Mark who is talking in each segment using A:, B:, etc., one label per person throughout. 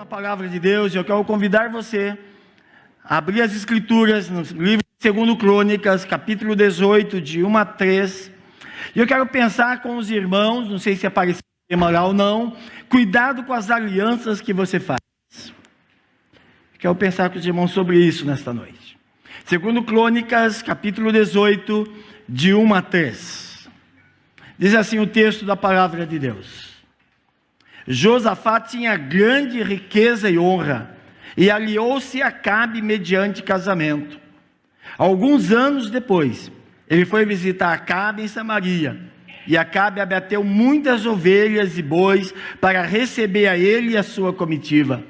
A: Palavra de Deus, eu quero convidar você a abrir as Escrituras no livro de 2 Crônicas, capítulo 18, de 1 a 3. E eu quero pensar com os irmãos, não sei se apareceu o tema lá ou não, cuidado com as alianças que você faz. Eu quero pensar com os irmãos sobre isso nesta noite. 2 Crônicas, capítulo 18, de 1 a 3. Diz assim o texto da Palavra de Deus. Josafá tinha grande riqueza e honra, e aliou-se a Acabe mediante casamento. Alguns anos depois, ele foi visitar Acabe em Samaria, e Acabe abateu muitas ovelhas e bois para receber a ele e a sua comitiva,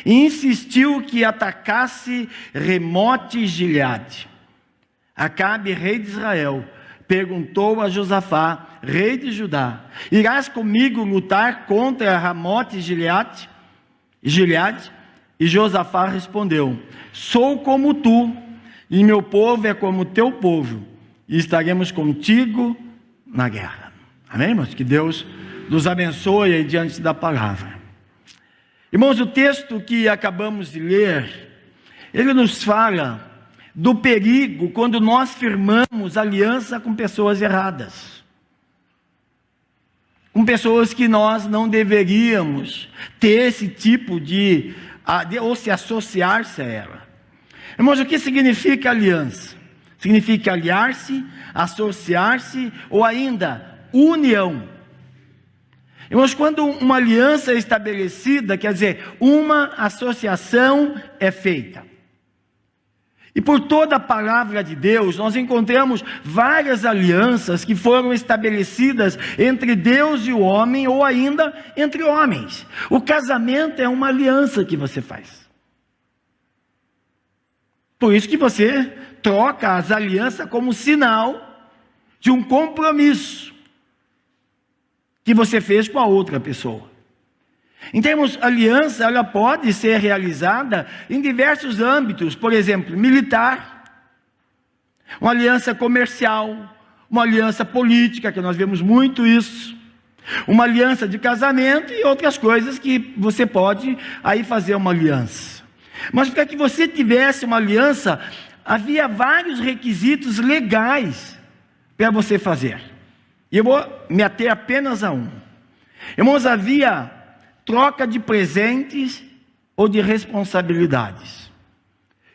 A: e insistiu que atacasse Ramote Gileade. Acabe, rei de Israel, perguntou a Josafá, rei de Judá: irás comigo lutar contra Ramote Gileade? E Josafá respondeu: sou como tu, e meu povo é como teu povo, e estaremos contigo na guerra. Amém, irmãos? Que Deus nos abençoe aí diante da palavra. Irmãos, o texto que acabamos de ler, ele nos fala do perigo quando nós firmamos aliança com pessoas erradas, com pessoas que nós não deveríamos ter esse tipo de ou se associar-se a ela. Irmãos, o que significa aliança? Significa aliar-se, associar-se ou ainda união. Irmãos, quando uma aliança é estabelecida, quer dizer, uma associação é feita. E por toda a palavra de Deus, nós encontramos várias alianças que foram estabelecidas entre Deus e o homem, ou ainda entre homens. O casamento é uma aliança que você faz. Por isso que você troca as alianças como sinal de um compromisso que você fez com a outra pessoa. Em termos de aliança, ela pode ser realizada em diversos âmbitos, por exemplo, militar, uma aliança comercial, uma aliança política, que nós vemos muito isso, uma aliança de casamento e outras coisas que você pode aí fazer uma aliança. Mas para que você tivesse uma aliança, havia vários requisitos legais para você fazer. E eu vou me ater apenas a um. Irmãos, havia troca de presentes ou de responsabilidades.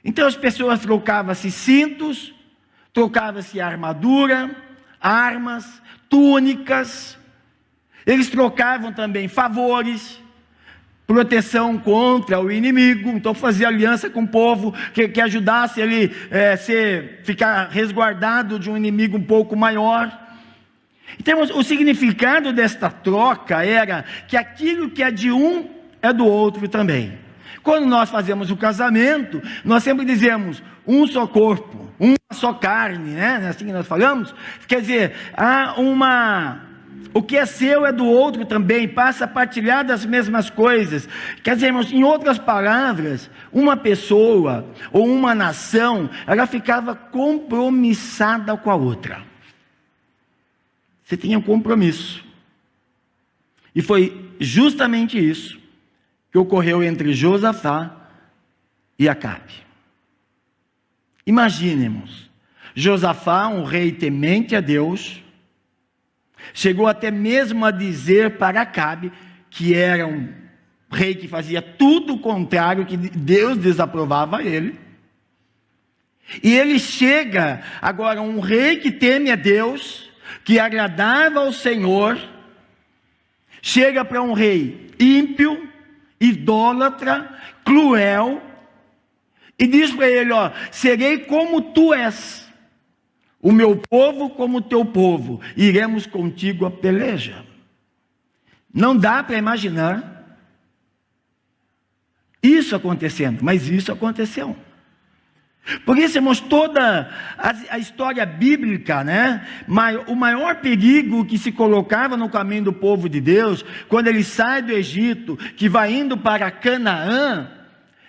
A: Então as pessoas trocavam-se cintos, trocavam-se armadura, armas, túnicas. Eles trocavam também favores, proteção contra o inimigo. Então fazia aliança com o povo que ajudasse ele ficar resguardado de um inimigo um pouco maior. Então, o significado desta troca era que aquilo que é de um é do outro também. Quando nós fazemos o casamento, nós sempre dizemos um só corpo, uma só carne, né? Assim que nós falamos. Quer dizer, o que é seu é do outro também, passa a partilhar das mesmas coisas. Quer dizer, irmãos, em outras palavras, uma pessoa ou uma nação, ela ficava compromissada com a outra. Você tinha um compromisso. E foi justamente isso que ocorreu entre Josafá e Acabe. Imaginemos, Josafá, um rei temente a Deus, chegou até mesmo a dizer para Acabe que era um rei que fazia tudo o contrário, que Deus desaprovava ele. E ele chega agora, um rei que teme a Deus, que agradava ao Senhor, chega para um rei ímpio, idólatra, cruel, e diz para ele: ó, serei como tu és, o meu povo como o teu povo, iremos contigo a peleja. Não dá para imaginar isso acontecendo, mas isso aconteceu. Por isso, irmãos, toda a história bíblica, né? O maior perigo que se colocava no caminho do povo de Deus, quando ele sai do Egito, que vai indo para Canaã,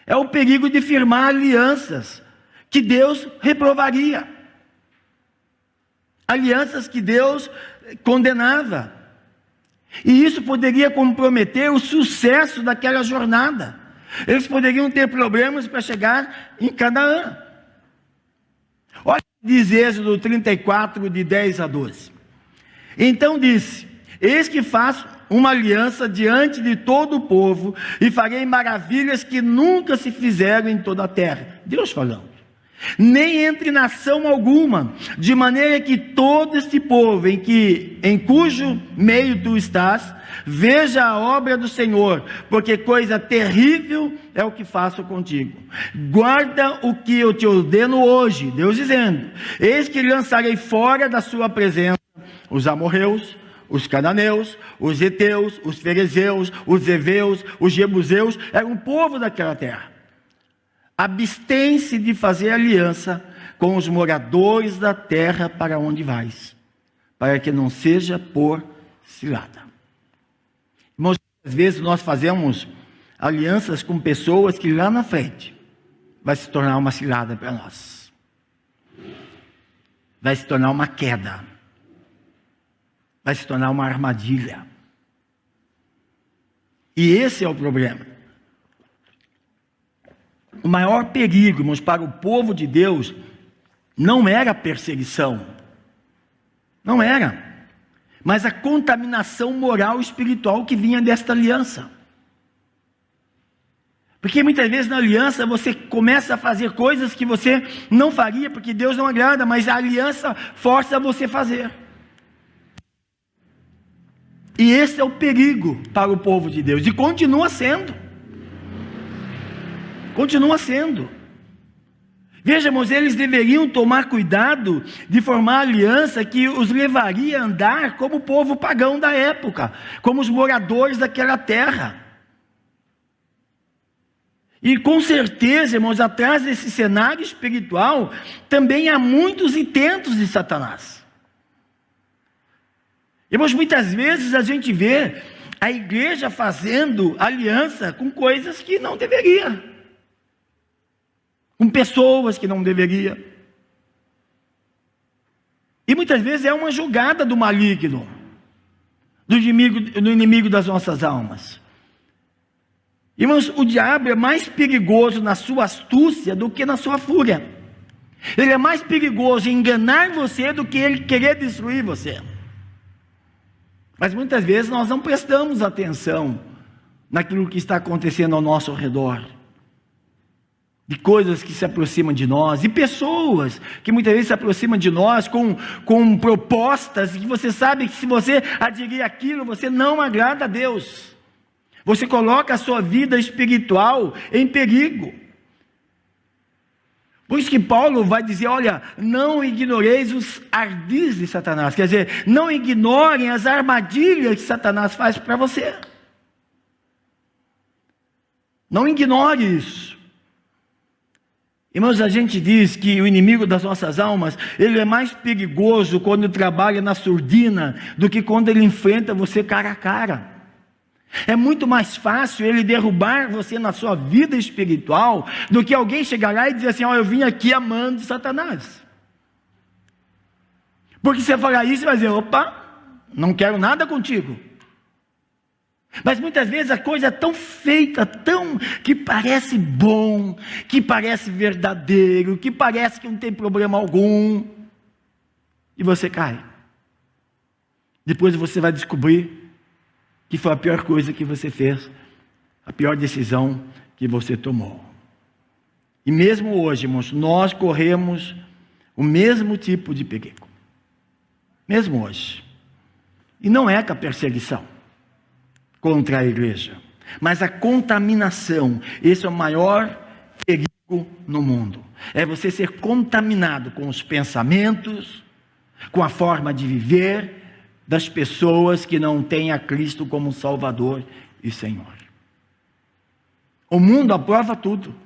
A: é o perigo de firmar alianças que Deus reprovaria. Alianças que Deus condenava. E isso poderia comprometer o sucesso daquela jornada. Eles poderiam ter problemas para chegar em Canaã. Olha o que diz Êxodo 34, de 10 a 12. Então disse: eis que faço uma aliança diante de todo o povo, e farei maravilhas que nunca se fizeram em toda a terra. Deus falando. Nem entre nação alguma, de maneira que todo este povo em cujo meio tu estás, veja a obra do Senhor, porque coisa terrível é o que faço contigo. Guarda o que eu te ordeno hoje, Deus dizendo: eis que lançarei fora da sua presença os amorreus, os cananeus, os heteus, os ferezeus, os heveus, os jebuseus. Era um povo daquela terra. Abstém-se de fazer aliança com os moradores da terra para onde vais, para que não seja por cilada. Irmãos, às vezes nós fazemos alianças com pessoas que lá na frente vai se tornar uma cilada para nós. Vai se tornar uma queda. Vai se tornar uma armadilha. E esse é o problema. O maior perigo, irmãos, para o povo de Deus não era a perseguição. Não era. Mas a contaminação moral e espiritual que vinha desta aliança. Porque muitas vezes na aliança você começa a fazer coisas que você não faria, porque Deus não agrada, mas a aliança força você a fazer. E esse é o perigo para o povo de Deus, e continua sendo. Continua sendo. Vejamos, eles deveriam tomar cuidado de formar aliança que os levaria a andar como o povo pagão da época, como os moradores daquela terra. E com certeza, irmãos, atrás desse cenário espiritual, também há muitos intentos de Satanás. Irmãos, muitas vezes a gente vê a igreja fazendo aliança com coisas que não deveria. Com pessoas que não deveria. E muitas vezes é uma jogada do maligno, do inimigo das nossas almas. Irmãos, o diabo é mais perigoso na sua astúcia do que na sua fúria. Ele é mais perigoso em enganar você do que ele querer destruir você. Mas muitas vezes nós não prestamos atenção naquilo que está acontecendo ao nosso redor. De coisas que se aproximam de nós, e pessoas que muitas vezes se aproximam de nós com propostas que você sabe que se você aderir aquilo, você não agrada a Deus. Você coloca a sua vida espiritual em perigo. Por isso que Paulo vai dizer: olha, não ignoreis os ardis de Satanás. Quer dizer, não ignorem as armadilhas que Satanás faz para você. Não ignore isso. Irmãos, a gente diz que o inimigo das nossas almas, ele é mais perigoso quando trabalha na surdina do que quando ele enfrenta você cara a cara. É muito mais fácil ele derrubar você na sua vida espiritual do que alguém chegar lá e dizer assim: ó, eu vim aqui amando Satanás. Porque se você falar isso, você vai dizer: opa, não quero nada contigo. Mas muitas vezes a coisa é tão feita, que parece bom, que parece verdadeiro, que parece que não tem problema algum, e você cai. Depois você vai descobrir que foi a pior coisa que você fez, a pior decisão que você tomou. E mesmo hoje, irmãos, nós corremos o mesmo tipo de perigo. Mesmo hoje. E não é com a perseguição contra a igreja, mas a contaminação. Esse é o maior perigo no mundo. É você ser contaminado com os pensamentos, com a forma de viver das pessoas que não têm a Cristo como Salvador e Senhor. O mundo aprova tudo.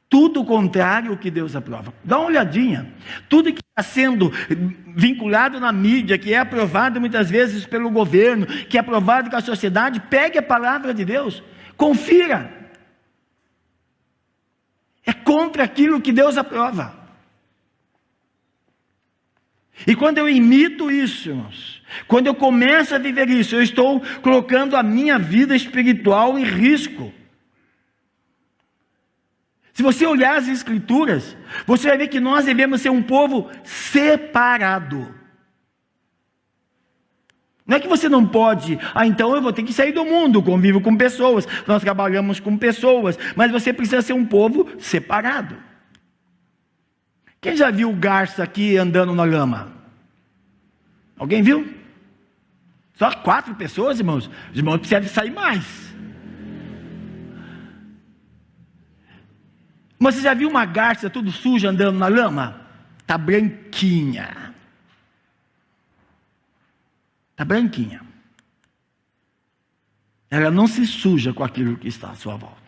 A: Tudo o contrário ao que Deus aprova. Dá uma olhadinha. Tudo que está sendo vinculado na mídia, que é aprovado muitas vezes pelo governo, que é aprovado com a sociedade, pegue a palavra de Deus, confira. É contra aquilo que Deus aprova. E quando eu imito isso, irmãos, quando eu começo a viver isso, eu estou colocando a minha vida espiritual em risco. Se você olhar as Escrituras, você vai ver que nós devemos ser um povo separado. Não é que você não pode, então eu vou ter que sair do mundo, convivo com pessoas, nós trabalhamos com pessoas, mas você precisa ser um povo separado. Quem já viu garça aqui andando na lama? Alguém viu? Só 4 pessoas, irmãos? Os irmãos precisam sair mais. Mas você já viu uma garça tudo suja andando na lama? Está branquinha. Está branquinha. Ela não se suja com aquilo que está à sua volta.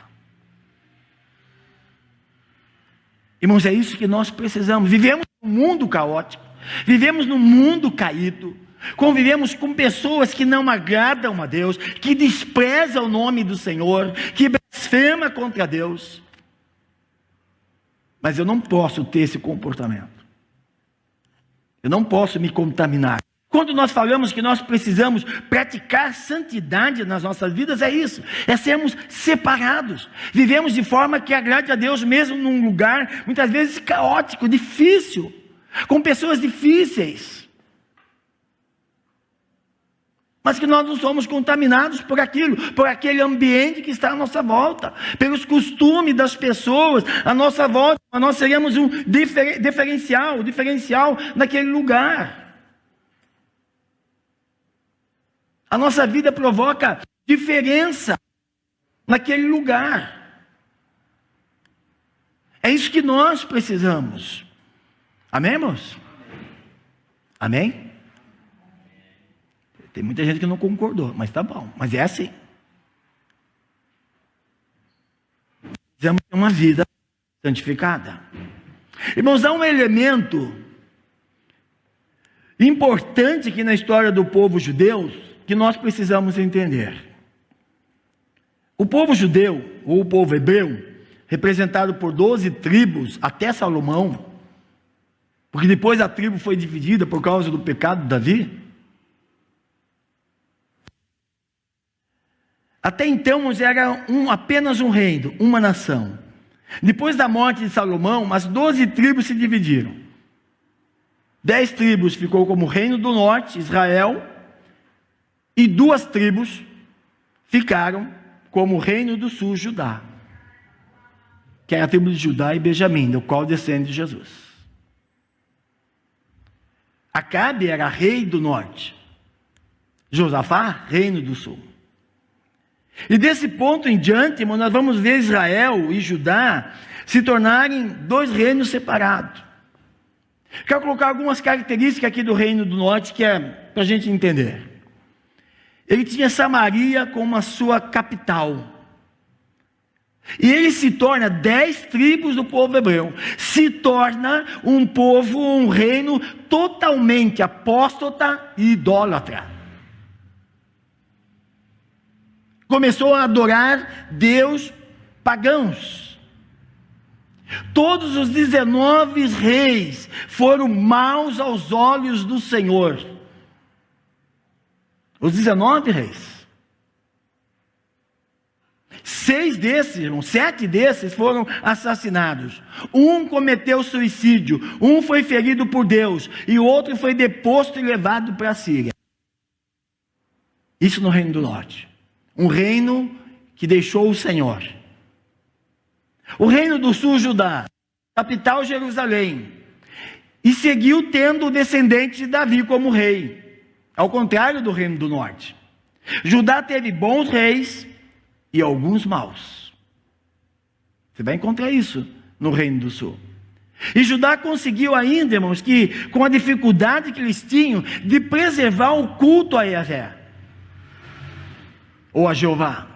A: Irmãos, é isso que nós precisamos. Vivemos num mundo caótico. Vivemos num mundo caído. Convivemos com pessoas que não agradam a Deus, que desprezam o nome do Senhor, que blasfema contra Deus. Mas eu não posso ter esse comportamento. Eu não posso me contaminar. Quando nós falamos que nós precisamos praticar santidade nas nossas vidas, é isso, é sermos separados, vivemos de forma que agrade a Deus, mesmo num lugar, muitas vezes caótico, difícil, com pessoas difíceis, mas que nós não somos contaminados por aquilo, por aquele ambiente que está à nossa volta, pelos costumes das pessoas à nossa volta, nós seremos um diferencial naquele lugar. A nossa vida provoca diferença naquele lugar. É isso que nós precisamos. Amém, irmãos? Amém? Tem muita gente que não concordou, mas tá bom. Mas é assim. Precisamos ter uma vida santificada. Irmãos, há um elemento importante aqui na história do povo judeu que nós precisamos entender. O povo judeu, ou o povo hebreu, representado por 12 tribos até Salomão, porque depois a tribo foi dividida por causa do pecado de Davi. Até então era apenas um reino, uma nação. Depois da morte de Salomão, as 12 tribos se dividiram. 10 tribos ficou como reino do norte, Israel, e 2 tribos ficaram como reino do sul, Judá, que é a tribo de Judá e Benjamim, do qual descende Jesus. Acabe era rei do norte, Josafá, reino do sul. E desse ponto em diante, irmão, nós vamos ver Israel e Judá se tornarem 2 reinos separados. Quero colocar algumas características aqui do reino do norte, que é para a gente entender. Ele tinha Samaria como a sua capital. E ele se torna 10 tribos do povo hebreu. Se torna um povo, um reino totalmente apóstata e idólatra. Começou a adorar Deus pagãos. Todos os 19 reis foram maus aos olhos do Senhor. Os 19 reis. 7 desses foram assassinados. Um cometeu suicídio, um foi ferido por Deus, e o outro foi deposto e levado para a Síria. Isso no reino do norte. Um reino que deixou o Senhor. O reino do sul, Judá, capital Jerusalém, e seguiu tendo o descendente de Davi como rei. Ao contrário do reino do norte. Judá teve bons reis e alguns maus. Você vai encontrar isso no reino do sul. E Judá conseguiu ainda, irmãos, que com a dificuldade que eles tinham de preservar o culto a Yahvé, ou a Jeová.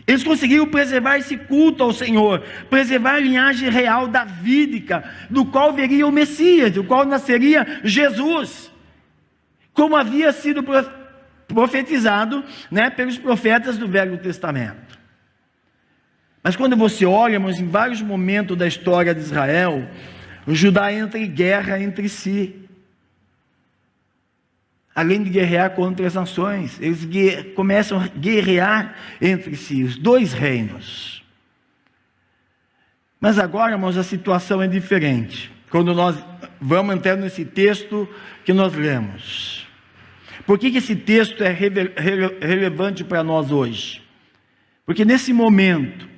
A: Eles conseguiram preservar esse culto ao Senhor, preservar a linhagem real davídica, do qual viria o Messias, do qual nasceria Jesus, como havia sido profetizado, pelos profetas do Velho Testamento. Mas quando você olha, irmãos, em vários momentos da história de Israel, o Judá entra em guerra entre si. além de guerrear contra as nações, eles começam a guerrear entre si, os dois reinos. Mas agora, irmãos, a situação é diferente. Quando nós vamos entrar nesse texto que nós lemos. Por que esse texto é relevante para nós hoje? Porque nesse momento,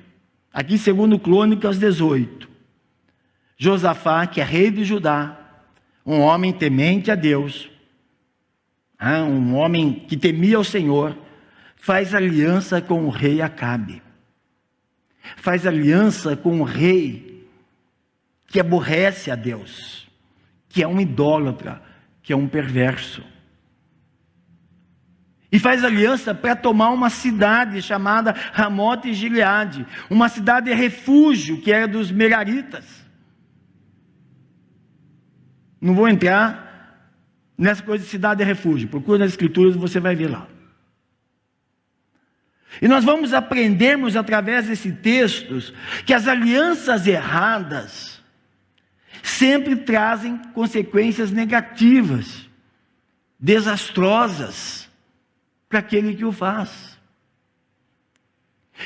A: aqui segundo Crônicas 18, Josafá, que é rei de Judá, um homem temente a Deus, um homem que temia o Senhor, faz aliança com o rei Acabe. Faz aliança com o rei que aborrece a Deus, que é um idólatra, que é um perverso. E faz aliança para tomar uma cidade chamada Ramote Gileade, uma cidade refúgio que era dos Meraritas. Não vou entrar nessa coisa de cidade refúgio, procura nas escrituras e você vai ver lá. E nós vamos aprendermos através desses textos que as alianças erradas sempre trazem consequências negativas, desastrosas para aquele que o faz.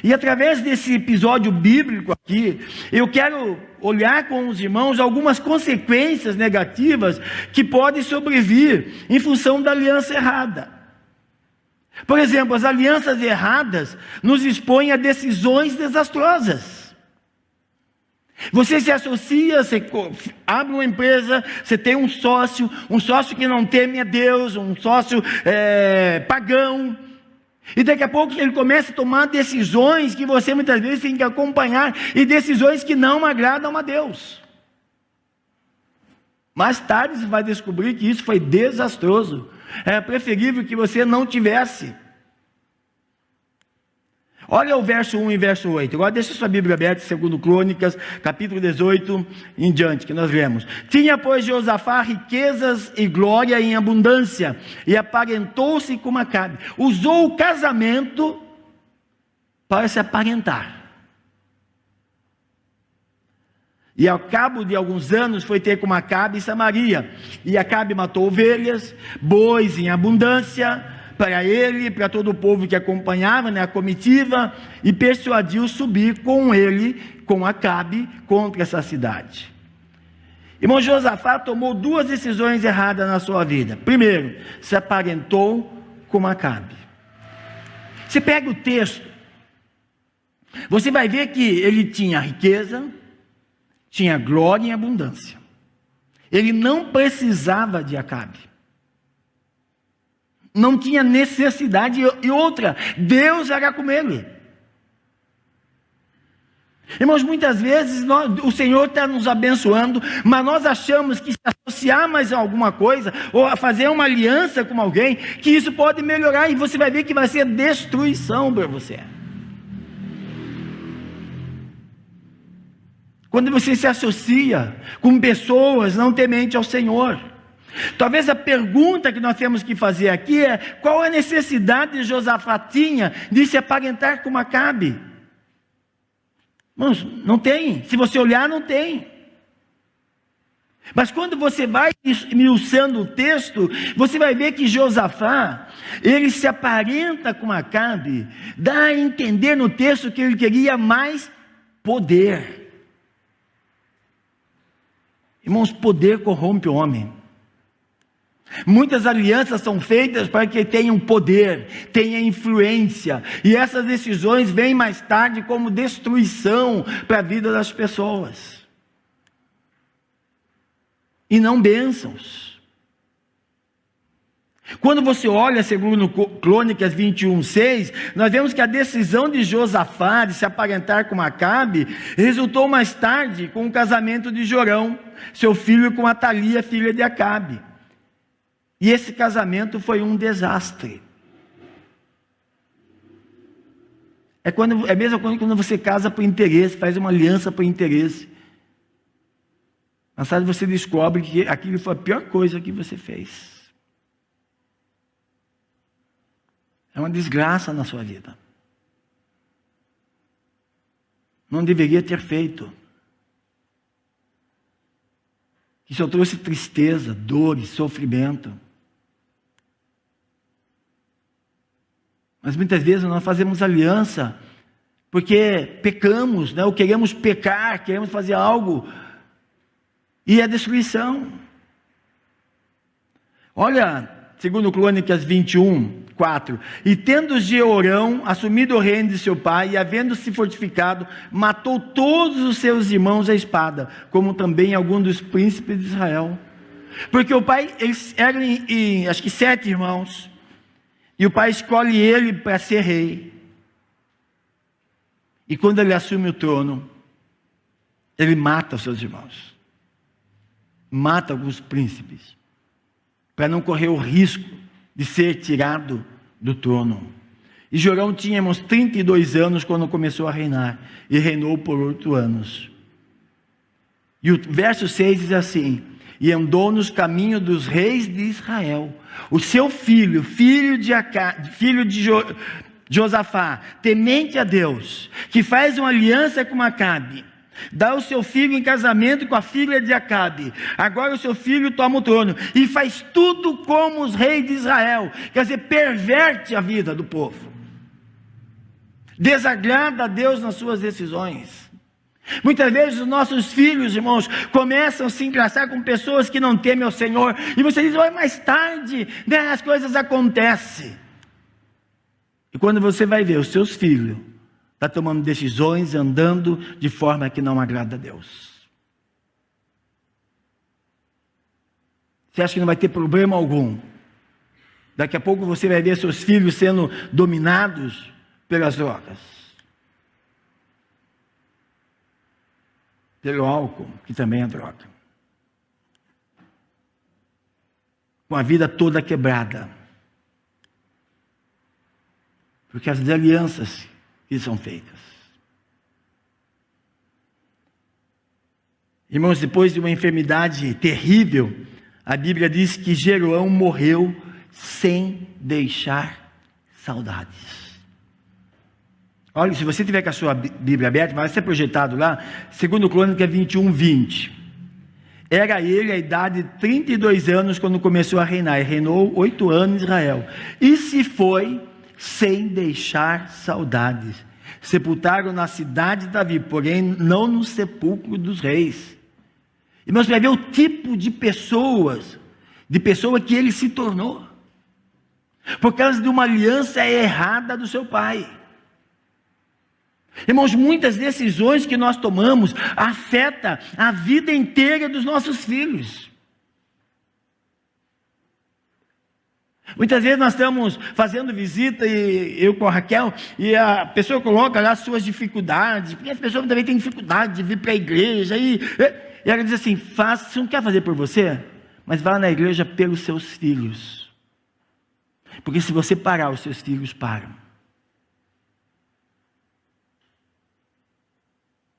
A: E através desse episódio bíblico aqui, eu quero olhar com os irmãos algumas consequências negativas que podem sobrevir em função da aliança errada. Por exemplo, as alianças erradas nos expõem a decisões desastrosas. Você se associa, você abre uma empresa, você tem um sócio que não teme a Deus, um sócio pagão, e daqui a pouco ele começa a tomar decisões que você muitas vezes tem que acompanhar, e decisões que não agradam a Deus. Mais tarde você vai descobrir que isso foi desastroso. É preferível que você não tivesse. Olha o verso 1 e verso 8. Agora deixa sua Bíblia aberta, segundo Crônicas, capítulo 18 em diante, que nós lemos. Tinha, pois, Josafá riquezas e glória em abundância, e aparentou-se com Acabe. Usou o casamento para se aparentar. E ao cabo de alguns anos foi ter com Acabe em Samaria. E Acabe matou ovelhas, bois em abundância, para ele e para todo o povo que acompanhava, a comitiva, e persuadiu subir com ele, com Acabe, contra essa cidade. Irmão, Josafá tomou duas decisões erradas na sua vida. Primeiro, se aparentou com Acabe. Você pega o texto, você vai ver que ele tinha riqueza, tinha glória em abundância. Ele não precisava de Acabe. Não tinha necessidade. E outra, Deus era com ele. Irmãos, muitas vezes o Senhor está nos abençoando, mas nós achamos que se associar mais a alguma coisa, ou a fazer uma aliança com alguém, que isso pode melhorar, e você vai ver que vai ser destruição para você. Quando você se associa com pessoas não tementes ao Senhor. Talvez a pergunta que nós temos que fazer aqui é: qual a necessidade de Josafá tinha de se aparentar com Acabe? Irmãos, não tem. Se você olhar, não tem. Mas quando você vai esmiuçando o texto, você vai ver que Josafá, ele se aparenta com Acabe, dá a entender no texto que ele queria mais poder. Irmãos, poder corrompe o homem. Muitas alianças são feitas para que tenham poder, tenha influência, e essas decisões vêm mais tarde como destruição para a vida das pessoas, e não bênçãos. Quando você olha segundo Crônicas 21:6, nós vemos que a decisão de Josafá de se aparentar com Acabe resultou mais tarde com o casamento de Jorão, seu filho, com Atalia, filha de Acabe. E esse casamento foi um desastre. É a mesma coisa quando você casa por interesse, faz uma aliança por interesse. Mais tarde você descobre que aquilo foi a pior coisa que você fez. É uma desgraça na sua vida. Não deveria ter feito. Isso trouxe tristeza, dor e sofrimento. Mas muitas vezes nós fazemos aliança porque pecamos, né? Ou queremos pecar, queremos fazer algo, e é destruição. Olha, segundo Crônicas 21, 4. E tendo Jeorão assumido o reino de seu pai, e havendo-se fortificado, matou todos os seus irmãos à espada, como também alguns dos príncipes de Israel. Porque o pai, eles eram acho que 7 irmãos, e o pai escolhe ele para ser rei. E quando ele assume o trono, ele mata os seus irmãos, mata alguns príncipes, para não correr o risco de ser tirado do trono. E Jorão tinha 32 anos quando começou a reinar, e reinou por 8 anos. E o verso 6 diz assim: e andou nos caminhos dos reis de Israel. O seu filho de Josafá, temente a Deus, que faz uma aliança com Acabe, dá o seu filho em casamento com a filha de Acabe. Agora o seu filho toma o trono e faz tudo como os reis de Israel. Quer dizer, perverte a vida do povo, desagrada a Deus nas suas decisões. Muitas vezes os nossos filhos, irmãos, começam a se engraçar com pessoas que não temem ao Senhor, e você diz: olha, mais tarde, né, as coisas acontecem. E quando você vai ver, os seus filhos estão tomando decisões, andando de forma que não agrada a Deus. Você acha que não vai ter problema algum? Daqui a pouco você vai ver seus filhos sendo dominados pelas drogas, pelo álcool, que também é droga, com a vida toda quebrada, porque as alianças que são feitas. Irmãos, depois de uma enfermidade terrível, a Bíblia diz que Jeroão morreu sem deixar saudades. Olha, se você tiver com a sua Bíblia aberta, vai ser projetado lá, segundo Crônicas 21, 20. Era ele a idade de 32 anos quando começou a reinar, e reinou 8 anos em Israel. E se foi sem deixar saudades. Sepultaram na cidade de Davi, porém não no sepulcro dos reis. Irmãos, vai ver o tipo de pessoa que ele se tornou, por causa de uma aliança errada do seu pai. Irmãos, muitas decisões que nós tomamos afetam a vida inteira dos nossos filhos. Muitas vezes nós estamos fazendo visita, e eu com a Raquel, e a pessoa coloca lá as suas dificuldades, porque as pessoas também têm dificuldade de vir para a igreja, e ela diz assim: você não quer fazer por você, mas vá na igreja pelos seus filhos, porque se você parar, os seus filhos param.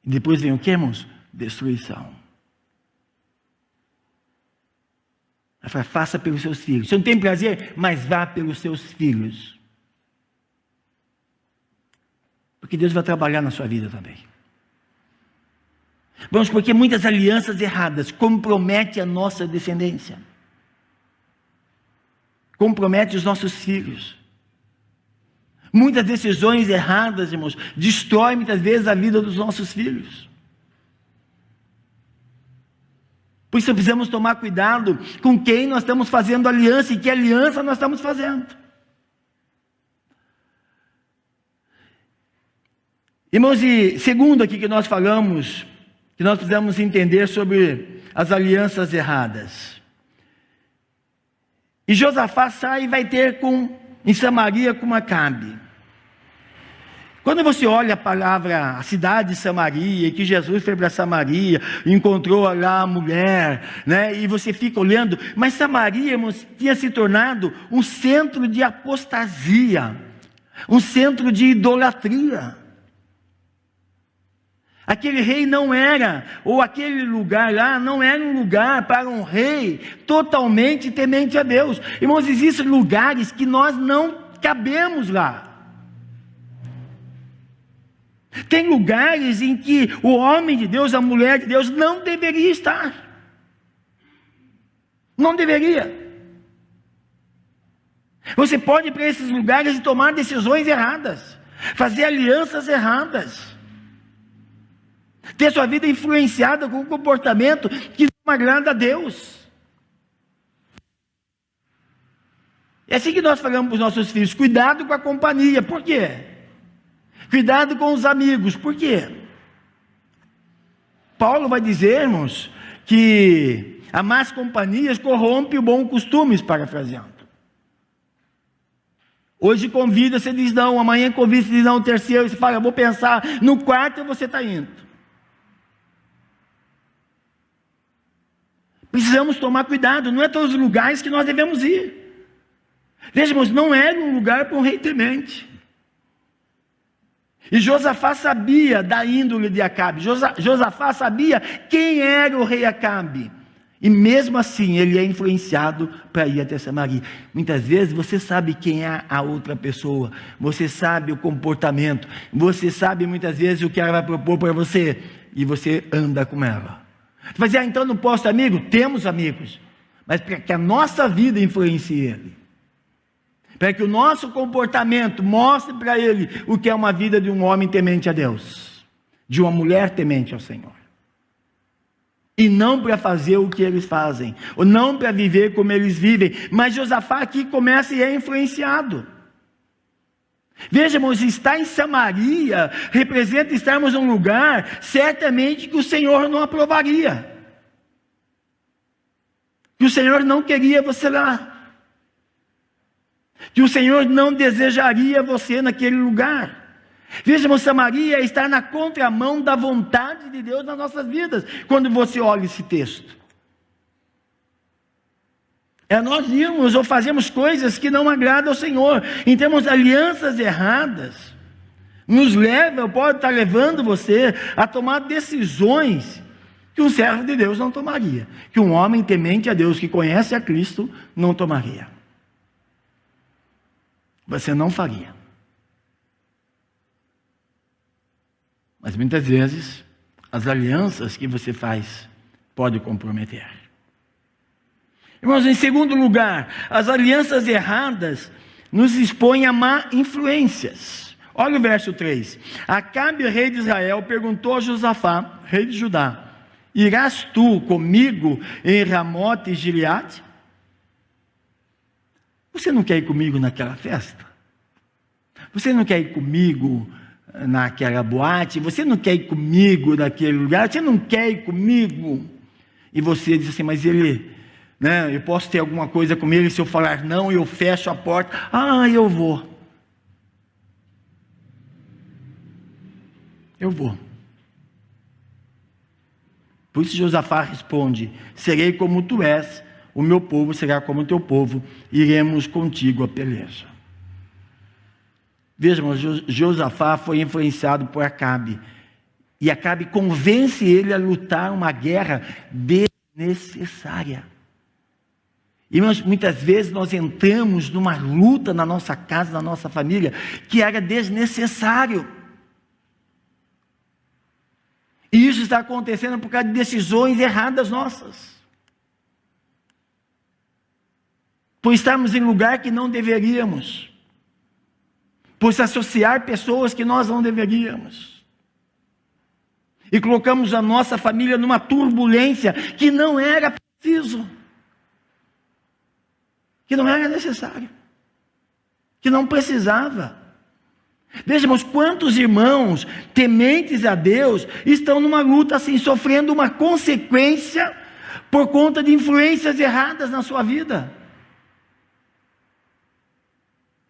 A: E depois vem o que, irmãos? Destruição. Ela fala: faça pelos seus filhos. Você não tem prazer, mas vá pelos seus filhos, porque Deus vai trabalhar na sua vida também. Vamos, porque muitas alianças erradas comprometem a nossa descendência, comprometem os nossos filhos. Muitas decisões erradas, irmãos, destroem muitas vezes a vida dos nossos filhos. Por isso precisamos tomar cuidado com quem nós estamos fazendo aliança e que aliança nós estamos fazendo. Irmãos, e segundo aqui que nós falamos, que nós precisamos entender sobre as alianças erradas. E Josafá sai e vai ter em Samaria com Acabe. Quando você olha a palavra, a cidade de Samaria, que Jesus foi para Samaria, encontrou lá a mulher, né? E você fica olhando, mas Samaria, irmãos, tinha se tornado um centro de apostasia, um centro de idolatria. Aquele rei não era, ou aquele lugar lá não era um lugar para um rei totalmente temente a Deus. Irmãos, existem lugares que nós não cabemos lá. Tem lugares em que o homem de Deus, a mulher de Deus não deveria estar. Não deveria. Você pode ir para esses lugares e tomar decisões erradas, fazer alianças erradas, ter sua vida influenciada com um comportamento que não agrada a Deus. É assim que nós falamos para os nossos filhos: cuidado com a companhia. Por quê? Cuidado com os amigos. Por quê? Paulo vai dizer, irmãos, que a más companhias corrompe o bom costumes, parafraseando. Hoje convida, você diz não, amanhã convida, você diz não, o terceiro, você fala, eu vou pensar, no quarto você está indo. Precisamos tomar cuidado, não é todos os lugares que nós devemos ir. Veja, irmãos, não era um lugar para um rei temente. E Josafá sabia da índole de Acabe. Josafá sabia quem era o rei Acabe. E mesmo assim, ele é influenciado para ir até Samaria. Muitas vezes você sabe quem é a outra pessoa. Você sabe o comportamento. Você sabe muitas vezes o que ela vai propor para você. E você anda com ela. Você vai dizer, então não posso ter amigo? Temos amigos. Mas para que a nossa vida influencie ele. Para que o nosso comportamento mostre para ele o que é uma vida de um homem temente a Deus. De uma mulher temente ao Senhor. E não para fazer o que eles fazem. Ou não para viver como eles vivem. Mas Josafá aqui começa e é influenciado. Veja, irmãos, estar em Samaria representa estarmos num lugar certamente que o Senhor não aprovaria. Que o Senhor não queria você lá. Que o Senhor não desejaria você naquele lugar. Veja, irmão, Samaria é estar na contramão da vontade de Deus nas nossas vidas, quando você olha esse texto. É nós irmos ou fazemos coisas que não agradam ao Senhor. Em termos alianças erradas, nos leva, pode estar levando você a tomar decisões que um servo de Deus não tomaria. Que um homem temente a Deus, que conhece a Cristo, não tomaria. Você não faria. Mas muitas vezes, as alianças que você faz podem comprometer. Irmãos, em segundo lugar, as alianças erradas nos expõem a má influências. Olha o verso 3. Acabe, rei de Israel, perguntou a Josafá, rei de Judá: irás tu comigo em Ramote e Gileade? Você não quer ir comigo naquela festa? Você não quer ir comigo naquela boate? Você não quer ir comigo naquele lugar? Você não quer ir comigo? E você diz assim, mas ele, né, eu posso ter alguma coisa com ele, se eu falar não, eu fecho a porta. Ah, eu vou. Eu vou. Por isso Josafá responde: serei como tu és, o meu povo será como o teu povo, iremos contigo a peleja. Veja, irmãos, Josafá foi influenciado por Acabe, e Acabe convence ele a lutar uma guerra desnecessária. Irmãos, muitas vezes nós entramos numa luta na nossa casa, na nossa família, que era desnecessário. E isso está acontecendo por causa de decisões erradas nossas. Por estarmos em lugar que não deveríamos. Por se associar pessoas que nós não deveríamos. E colocamos a nossa família numa turbulência que não era preciso. Que não era necessário. Que não precisava. Veja, irmãos, quantos irmãos tementes a Deus estão numa luta assim, sofrendo uma consequência por conta de influências erradas na sua vida.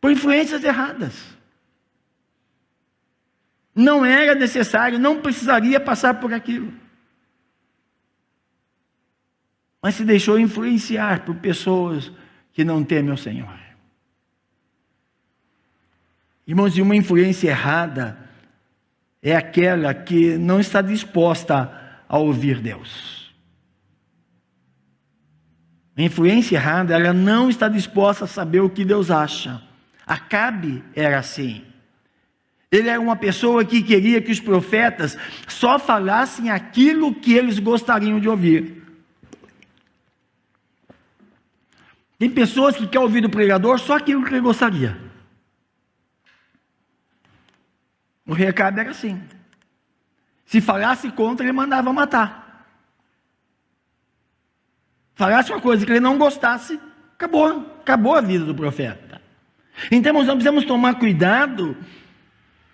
A: Por influências erradas. Não era necessário, não precisaria passar por aquilo. Mas se deixou influenciar por pessoas que não temem ao Senhor. Irmãos, e uma influência errada é aquela que não está disposta a ouvir Deus. A influência errada, ela não está disposta a saber o que Deus acha. Acabe era assim. Ele era uma pessoa que queria que os profetas só falassem aquilo que eles gostariam de ouvir. Tem pessoas que querem ouvir do pregador só aquilo que ele gostaria. O rei Acabe era assim. Se falasse contra, ele mandava matar. Falasse uma coisa que ele não gostasse, acabou a vida do profeta. Então nós precisamos tomar cuidado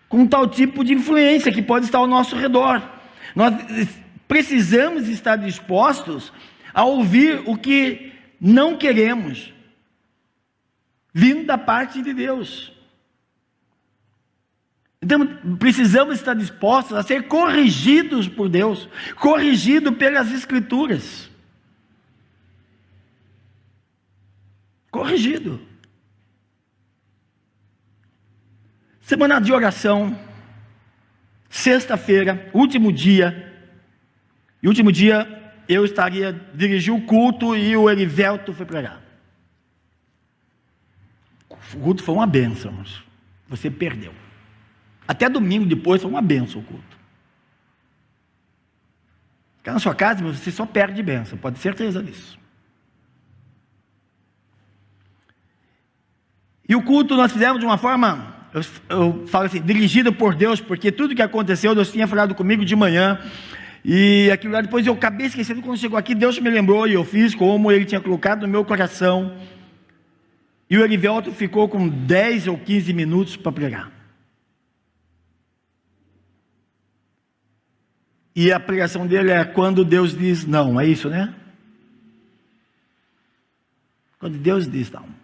A: com tal tipo de influência que pode estar ao nosso redor. Nós precisamos estar dispostos a ouvir o que não queremos, vindo da parte de Deus. Então, precisamos estar dispostos a ser corrigidos por Deus, corrigidos pelas Escrituras. Corrigido. Semana de oração, sexta-feira, último dia. E último dia eu estaria dirigindo o culto e o Erivelto foi pregar. O culto foi uma bênção, irmãos. Você perdeu. Até domingo depois foi uma bênção o culto. Ficar na sua casa, você só perde bênção, pode ter certeza disso. E o culto nós fizemos de uma forma, eu falo assim, dirigido por Deus, porque tudo que aconteceu, Deus tinha falado comigo de manhã, e aquilo lá depois eu acabei esquecendo. Quando chegou aqui, Deus me lembrou e eu fiz como Ele tinha colocado no meu coração. E o Erivelto ficou com 10 ou 15 minutos para pregar. E a pregação dele é quando Deus diz não, é isso, né? Quando Deus diz não.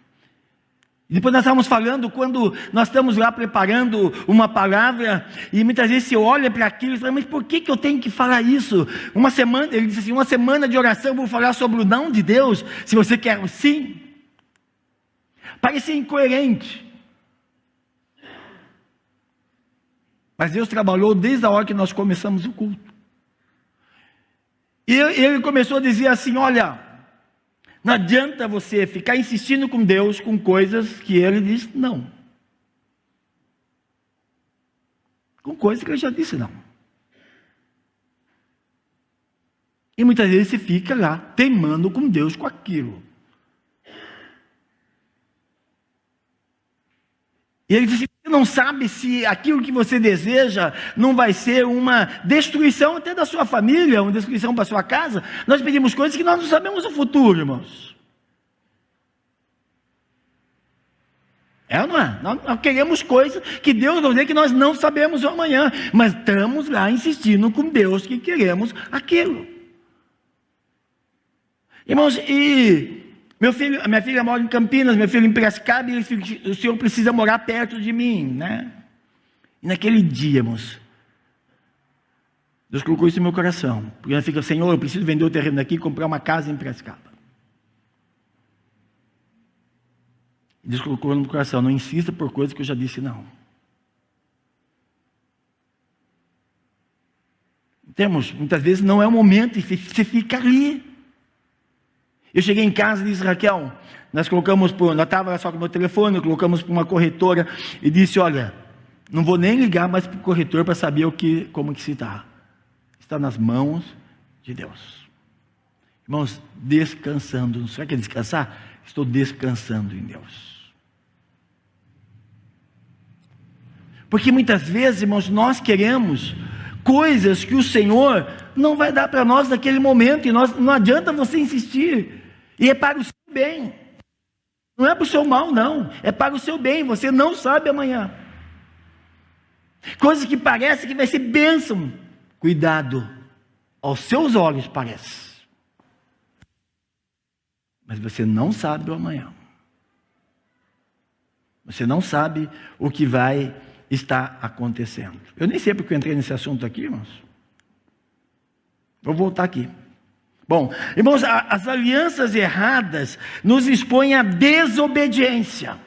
A: E depois nós estávamos falando, quando nós estamos lá preparando uma palavra, e muitas vezes você olha para aquilo e fala, mas por que eu tenho que falar isso? Uma semana, ele disse assim, uma semana de oração, eu vou falar sobre o não de Deus, se você quer o sim. Parecia incoerente. Mas Deus trabalhou desde a hora que nós começamos o culto. E ele começou a dizer assim, olha, não adianta você ficar insistindo com Deus com coisas que Ele diz não. Com coisas que Ele já disse não. E muitas vezes você fica lá, teimando com Deus com aquilo. E Ele disse, você não sabe se aquilo que você deseja não vai ser uma destruição até da sua família, uma destruição para a sua casa. Nós pedimos coisas que nós não sabemos o futuro, irmãos. É ou não é? Nós queremos coisas que Deus nos dê que nós não sabemos o amanhã, mas estamos lá insistindo com Deus que queremos aquilo. Irmãos, e minha filha mora em Campinas, meu filho em Piracicaba, e ele disse, o senhor precisa morar perto de mim, né? E naquele dia, irmãos, Deus colocou isso no meu coração, porque ela fica, Senhor, eu preciso vender o terreno daqui e comprar uma casa em Piracicaba. Deus colocou no meu coração, não insista por coisas que eu já disse não. Temos, muitas vezes não é o momento, e você fica ali. Eu cheguei em casa e disse, Raquel, nós estava só com o meu telefone, colocamos para uma corretora e disse, olha, não vou nem ligar mais para o corretor para saber como que se está. Está nas mãos de Deus. Irmãos, descansando. Será que é descansar? Estou descansando em Deus. Porque muitas vezes, irmãos, nós queremos coisas que o Senhor não vai dar para nós naquele momento, e não adianta você insistir. E é para o seu bem. Não é para o seu mal, não. É para o seu bem. Você não sabe amanhã. Coisas que parece que vai ser bênção. Cuidado. Aos seus olhos parece. Mas você não sabe o amanhã. Você não sabe o que vai estar acontecendo. Eu nem sei porque eu entrei nesse assunto aqui, irmãos. Vou voltar aqui. Bom, irmãos, as alianças erradas nos expõem à desobediência.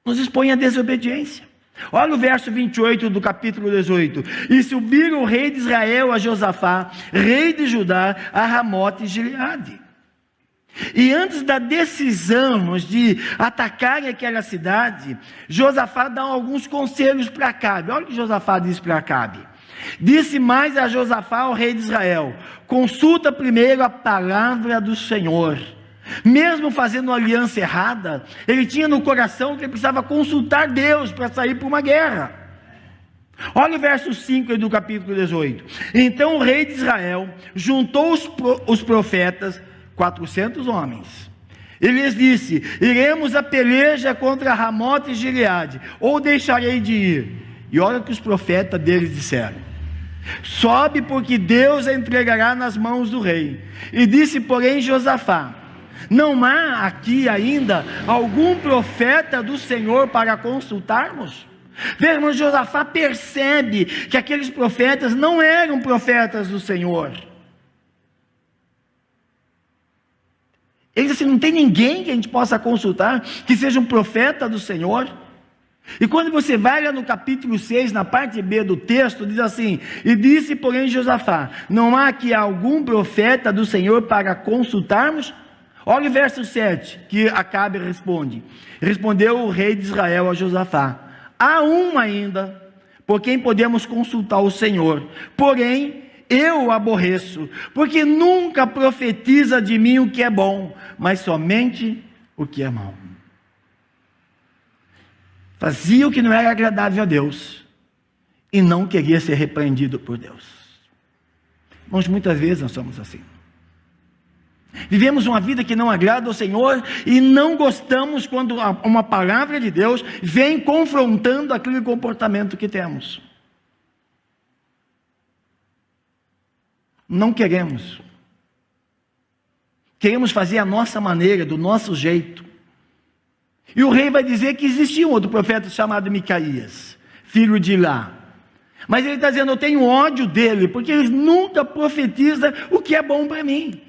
A: Nos expõem à desobediência. Olha o verso 28 do capítulo 18. E subiram o rei de Israel a Josafá, rei de Judá, a Ramote e Gileade. E antes da decisão de atacarem aquela cidade, Josafá dá alguns conselhos para Acabe. Olha o que Josafá diz para Acabe. Disse mais a Josafá, o rei de Israel: consulta primeiro a palavra do Senhor. Mesmo fazendo uma aliança errada, ele tinha no coração que ele precisava consultar Deus para sair para uma guerra. Olha o verso 5 do capítulo 18. Então o rei de Israel juntou os profetas, 400 homens. Ele lhes disse: iremos a peleja contra Ramote e Gileade, ou deixarei de ir? E olha o que os profetas deles disseram: sobe, porque Deus a entregará nas mãos do rei. E disse, porém, Josafá: não há aqui ainda algum profeta do Senhor para consultarmos? Veja, irmão, Josafá percebe que aqueles profetas não eram profetas do Senhor. Ele disse assim: não tem ninguém que a gente possa consultar que seja um profeta do Senhor? E quando você vai lá no capítulo 6, na parte B do texto, diz assim: e disse, porém, Josafá: não há aqui algum profeta do Senhor para consultarmos? Olha o verso 7, que Acabe responde. Respondeu o rei de Israel a Josafá: há um ainda, por quem podemos consultar o Senhor, porém eu o aborreço, porque nunca profetiza de mim o que é bom, mas somente o que é mau. Fazia o que não era agradável a Deus, e não queria ser repreendido por Deus. Irmãos, muitas vezes nós somos assim. Vivemos uma vida que não agrada ao Senhor, e não gostamos quando uma palavra de Deus vem confrontando aquele comportamento que temos. Não queremos. Queremos fazer a nossa maneira, do nosso jeito. E o rei vai dizer que existia um outro profeta chamado Micaías, filho de Ilá. Mas ele está dizendo: eu tenho ódio dele, porque ele nunca profetiza o que é bom para mim.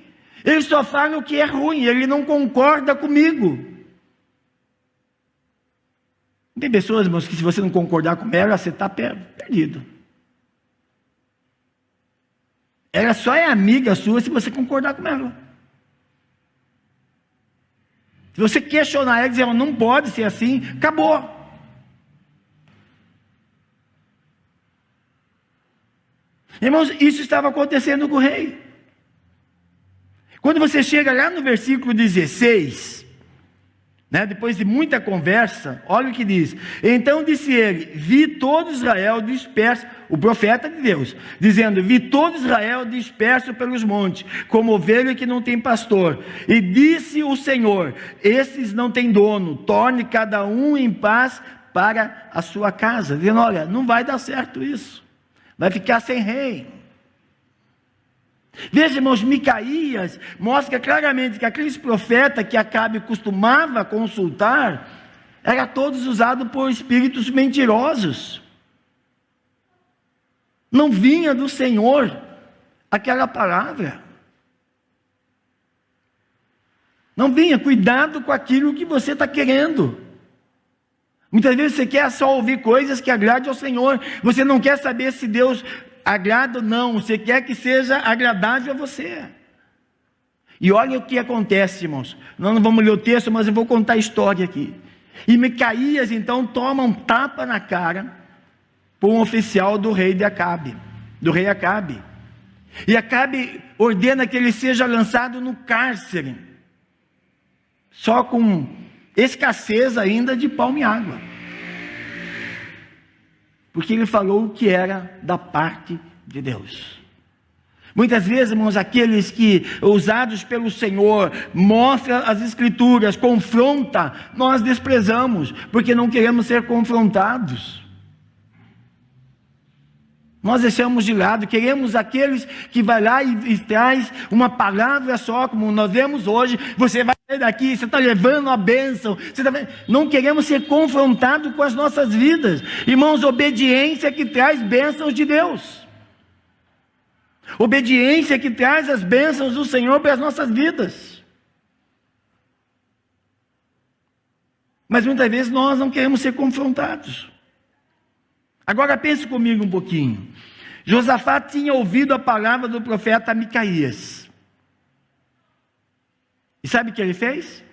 A: Ele só fala o que é ruim, ele não concorda comigo. Tem pessoas, irmãos, que se você não concordar com ela, você está perdido. Ela só é amiga sua se você concordar com ela. Se você questionar ela e dizer: não pode ser assim, acabou. Irmãos, isso estava acontecendo com o rei. Quando você chega lá no versículo 16, depois de muita conversa, olha o que diz: então disse ele: vi todo Israel disperso, o profeta de Deus, dizendo: vi todo Israel disperso pelos montes, como ovelha que não tem pastor. E disse o Senhor: esses não têm dono, torne cada um em paz para a sua casa. Dizendo: olha, não vai dar certo isso, vai ficar sem rei. Veja, irmãos, Micaías mostra claramente que aqueles profetas que Acabe costumava consultar, eram todos usados por espíritos mentirosos. Não vinha do Senhor aquela palavra. Não vinha. Cuidado com aquilo que você está querendo. Muitas vezes você quer só ouvir coisas que agradem ao Senhor. Você não quer saber se Deus agrada ou não. Você quer que seja agradável a você. E olha o que acontece, irmãos. Nós não vamos ler o texto, mas eu vou contar a história aqui. E Micaías então toma um tapa na cara por um oficial do rei Acabe. E Acabe ordena que ele seja lançado no cárcere, só com escassez ainda de pão e água, porque ele falou o que era da parte de Deus. Muitas vezes, irmãos, aqueles que, usados pelo Senhor, mostram as Escrituras, confronta, nós desprezamos, porque não queremos ser confrontados. Nós deixamos de lado, queremos aqueles que vai lá e traz uma palavra só, como nós vemos hoje. Você vai sair daqui, você está levando a bênção. Não queremos ser confrontados com as nossas vidas. Irmãos, obediência que traz bênçãos de Deus. Obediência que traz as bênçãos do Senhor para as nossas vidas. Mas muitas vezes nós não queremos ser confrontados. Agora pense comigo um pouquinho. Josafá tinha ouvido a palavra do profeta Micaías. E sabe o que ele fez?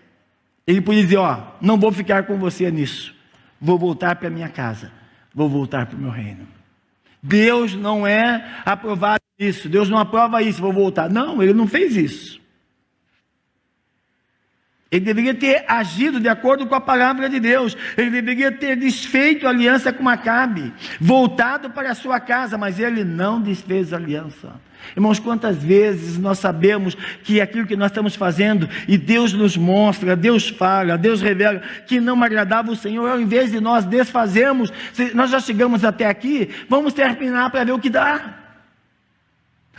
A: Ele podia dizer: não vou ficar com você nisso. Vou voltar para minha casa. Vou voltar para o meu reino. Deus não é aprovado isso, Deus não aprova isso, vou voltar. Não, ele não fez isso. Ele deveria ter agido de acordo com a palavra de Deus. Ele deveria ter desfeito a aliança com Acabe, voltado para a sua casa, mas ele não desfez a aliança. Irmãos, quantas vezes nós sabemos que aquilo que nós estamos fazendo, e Deus nos mostra, Deus fala, Deus revela, que não agradava o Senhor, ao invés de nós desfazermos, nós já chegamos até aqui, vamos terminar para ver o que dá.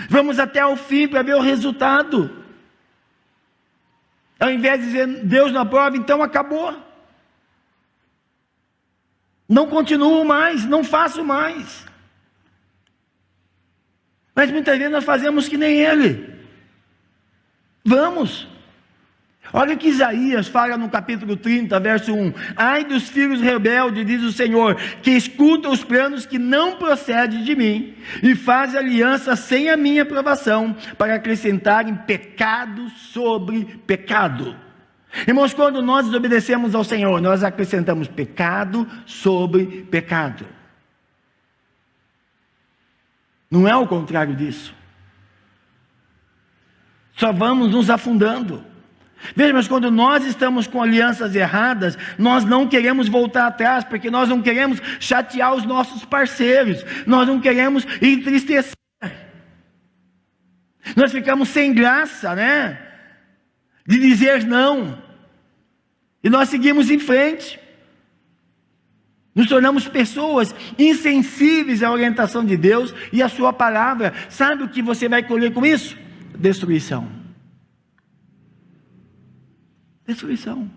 A: Vamos até o fim para ver o resultado. Ao invés de dizer, Deus não aprova, então acabou. Não continuo mais, não faço mais. Mas muitas vezes nós fazemos que nem ele. Vamos. Olha o que Isaías fala no capítulo 30, verso 1. Ai dos filhos rebeldes, diz o Senhor, que escutam os planos que não procedem de mim, e fazem aliança sem a minha aprovação, para acrescentarem pecado sobre pecado. Irmãos, quando nós desobedecemos ao Senhor, nós acrescentamos pecado sobre pecado. Não é o contrário disso. Só vamos nos afundando. Veja, mas quando nós estamos com alianças erradas, nós não queremos voltar atrás, porque nós não queremos chatear os nossos parceiros, nós não queremos entristecer. Nós ficamos sem graça, né? De dizer não. E nós seguimos em frente. Nos tornamos pessoas insensíveis à orientação de Deus e à sua palavra. Sabe o que você vai colher com isso? Destruição. Destruição.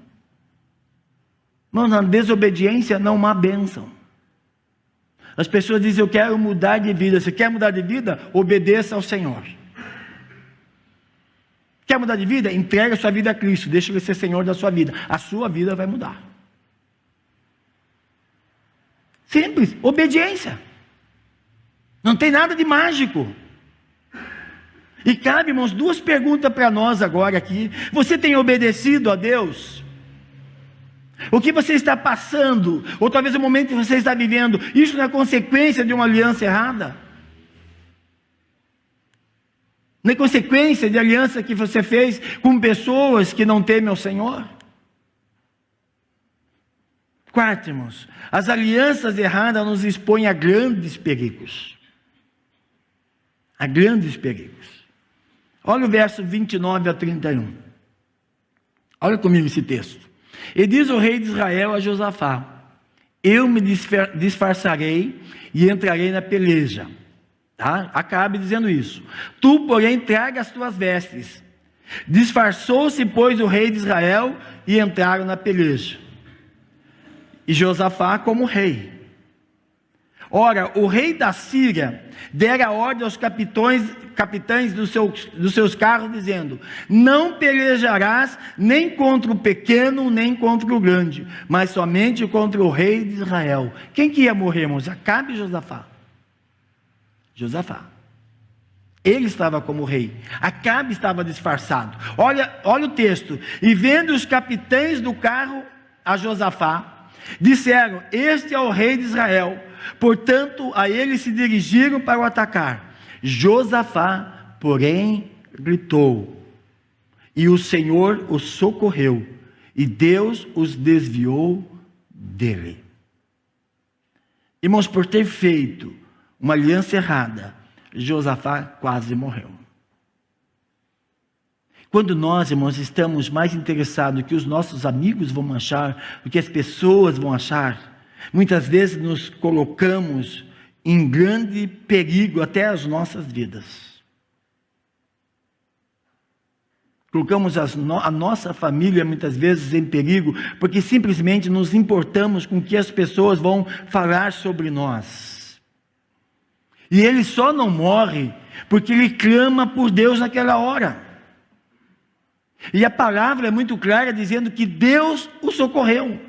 A: Mas na desobediência não há bênção. As pessoas dizem, eu quero mudar de vida. Você quer mudar de vida? Obedeça ao Senhor. Quer mudar de vida? Entrega a sua vida a Cristo. Deixa Ele ser Senhor da sua vida. A sua vida vai mudar. Simples. Obediência. Não tem nada de mágico. E cabe, irmãos, duas perguntas para nós agora aqui. Você tem obedecido a Deus? O que você está passando, ou talvez o momento que você está vivendo, isso não é consequência de uma aliança errada? Não é consequência de aliança que você fez com pessoas que não temem ao Senhor? Quarto, irmãos, as alianças erradas nos expõem a grandes perigos. A grandes perigos. Olha o verso 29 a 31. Olha comigo esse texto. E diz o rei de Israel a Josafá: eu me disfarçarei e entrarei na peleja. Tá? Acabe dizendo isso. Tu, porém, traga as tuas vestes. Disfarçou-se, pois, o rei de Israel e entraram na peleja. E Josafá como rei. Ora, o rei da Síria dera ordem aos capitães dos seus carros, dizendo: não pelejarás nem contra o pequeno, nem contra o grande, mas somente contra o rei de Israel. Quem que ia morrer, irmãos? Acabe e Josafá? Josafá. Ele estava como rei. Acabe estava disfarçado. Olha o texto. E vendo os capitães do carro a Josafá, disseram: este é o rei de Israel. Portanto, a ele se dirigiram para o atacar. Josafá, porém, gritou, e o Senhor os socorreu, e Deus os desviou dele. Irmãos, por ter feito uma aliança errada, Josafá quase morreu. Quando nós, irmãos, estamos mais interessados no que os nossos amigos vão achar, no que as pessoas vão achar, muitas vezes nos colocamos em grande perigo até as nossas vidas. Colocamos a nossa família muitas vezes em perigo, porque simplesmente nos importamos com o que as pessoas vão falar sobre nós. E ele só não morre porque ele clama por Deus naquela hora. E a palavra é muito clara dizendo que Deus o socorreu.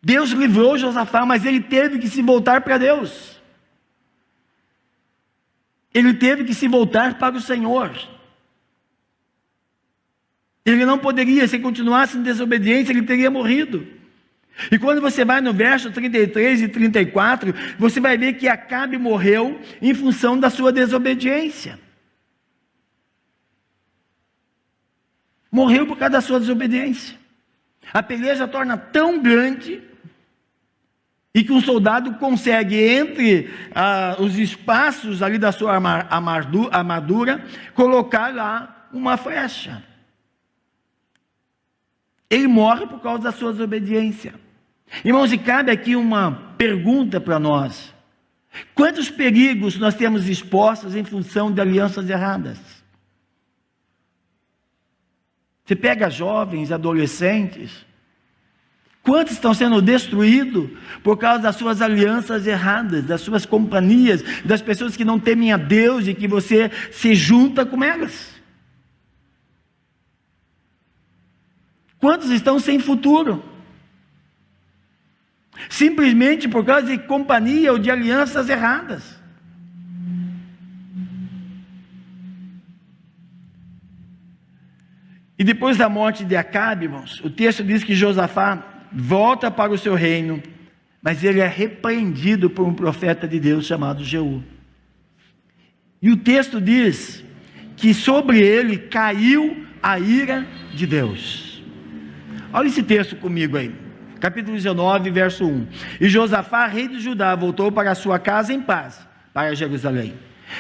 A: Deus livrou Josafá, mas ele teve que se voltar para Deus. Ele teve que se voltar para o Senhor. Ele não poderia, se continuasse em desobediência, ele teria morrido. E quando você vai no verso 33 e 34, você vai ver que Acabe morreu em função da sua desobediência. Morreu por causa da sua desobediência. A peleja torna tão grande, e que um soldado consegue, entre os espaços ali da sua armadura, colocar lá uma flecha. Ele morre por causa da sua desobediência. Irmãos, e cabe aqui uma pergunta para nós: quantos perigos nós temos expostos em função de alianças erradas? Você pega jovens, adolescentes, quantos estão sendo destruídos por causa das suas alianças erradas, das suas companhias, das pessoas que não temem a Deus e que você se junta com elas? Quantos estão sem futuro? Simplesmente por causa de companhia ou de alianças erradas. E depois da morte de Acabe, irmãos, o texto diz que Josafá volta para o seu reino, mas ele é repreendido por um profeta de Deus chamado Jeú. E o texto diz que sobre ele caiu a ira de Deus. Olha esse texto comigo aí, capítulo 19, verso 1. E Josafá, rei de Judá, voltou para a sua casa em paz, para Jerusalém.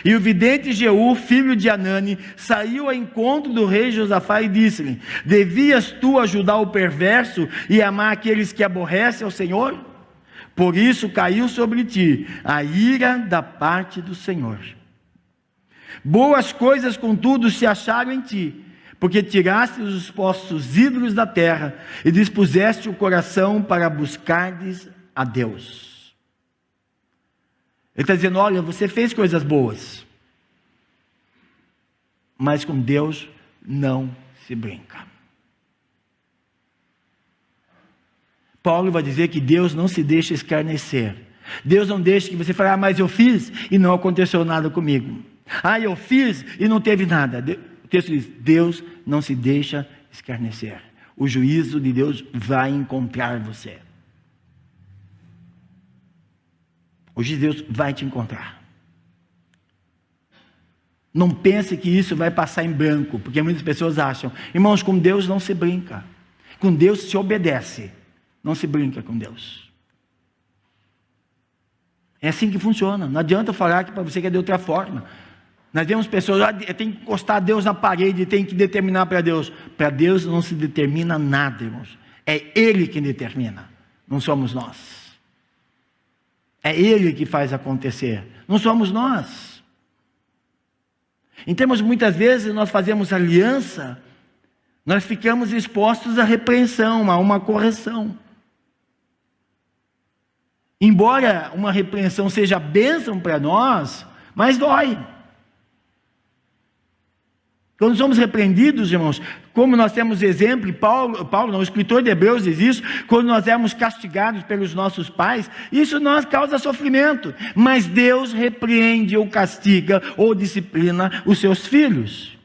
A: E o vidente Jeú, filho de Anani, saiu ao encontro do rei Josafá e disse-lhe: devias tu ajudar o perverso e amar aqueles que aborrecem ao Senhor? Por isso caiu sobre ti a ira da parte do Senhor. Boas coisas, contudo, se acharam em ti, porque tiraste os postos ídolos da terra e dispuseste o coração para buscardes a Deus. Ele está dizendo: olha, você fez coisas boas, mas com Deus não se brinca. Paulo vai dizer que Deus não se deixa escarnecer. Deus não deixa que você fale: ah, mas eu fiz e não aconteceu nada comigo. Ah, eu fiz e não teve nada. O texto diz: Deus não se deixa escarnecer. O juízo de Deus vai encontrar você. Hoje Deus vai te encontrar. Não pense que isso vai passar em branco, porque muitas pessoas acham: irmãos, com Deus não se brinca. Com Deus se obedece. Não se brinca com Deus. É assim que funciona. Não adianta falar que para você que é de outra forma. Nós vemos pessoas: tem que encostar Deus na parede, tem que determinar para Deus. Para Deus não se determina nada, irmãos. É Ele quem determina, não somos nós. É Ele que faz acontecer, não somos nós. Então, muitas vezes nós fazemos aliança, nós ficamos expostos à repreensão, a uma correção. Embora uma repreensão seja bênção para nós, mas dói. Quando somos repreendidos, irmãos, como nós temos exemplo, o escritor de Hebreus diz isso, quando nós éramos castigados pelos nossos pais, isso nos causa sofrimento, mas Deus repreende ou castiga ou disciplina os seus filhos.